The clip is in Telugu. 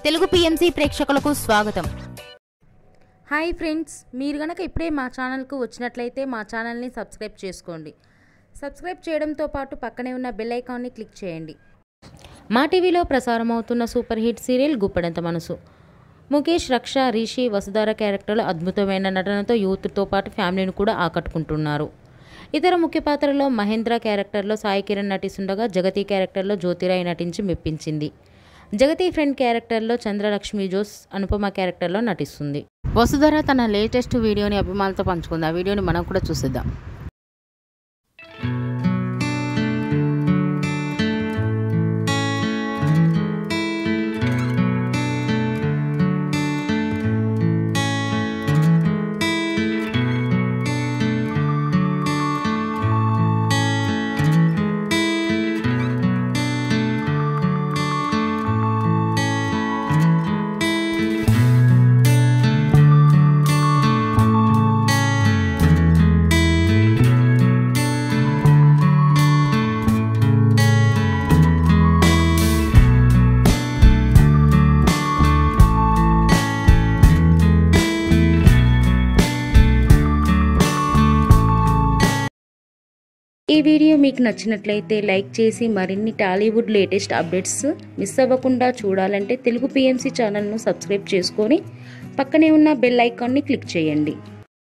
తెలుగు పిఎంసి ప్రేక్షకులకు స్వాగతం. హాయ్ ఫ్రెండ్స్, మీరు గనక ఇప్పుడే మా ఛానల్కు వచ్చినట్లయితే మా ఛానల్ని సబ్స్క్రైబ్ చేసుకోండి. సబ్స్క్రైబ్ చేయడంతో పాటు పక్కనే ఉన్న బెల్ ఐకాన్ని క్లిక్ చేయండి. మా టీవీలో ప్రసారం అవుతున్న సూపర్ హిట్ సీరియల్ గుప్పెడంత మనసు. ముఖేష్, రక్ష, రిషి, వసుధార క్యారెక్టర్లు అద్భుతమైన నటనతో యూత్తో పాటు ఫ్యామిలీని కూడా ఆకట్టుకుంటున్నారు. ఇతర ముఖ్య పాత్రలో మహేంద్ర క్యారెక్టర్లో సాయి కిరణ్ నటిస్తుండగా జగతి క్యారెక్టర్లో జ్యోతిరాయ్ నటించి మెప్పించింది. జగతి ఫ్రెండ్ క్యారెక్టర్లో చంద్రలక్ష్మి జోస్ అనుపమ క్యారెక్టర్లో నటిస్తుంది. వసుధర తన లేటెస్ట్ వీడియోని అభిమానులతో పంచుకుంది. ఆ వీడియోని మనం కూడా చూసేద్దాం. ఈ వీడియో మీకు నచ్చినట్లయితే లైక్ చేసి మరిన్ని టాలీవుడ్ లేటెస్ట్ అప్డేట్స్ మిస్ అవ్వకుండా చూడాలంటే తెలుగు పిఎంసి ఛానల్ను సబ్స్క్రైబ్ చేసుకొని పక్కనే ఉన్న బెల్ ఐకాన్ని క్లిక్ చేయండి.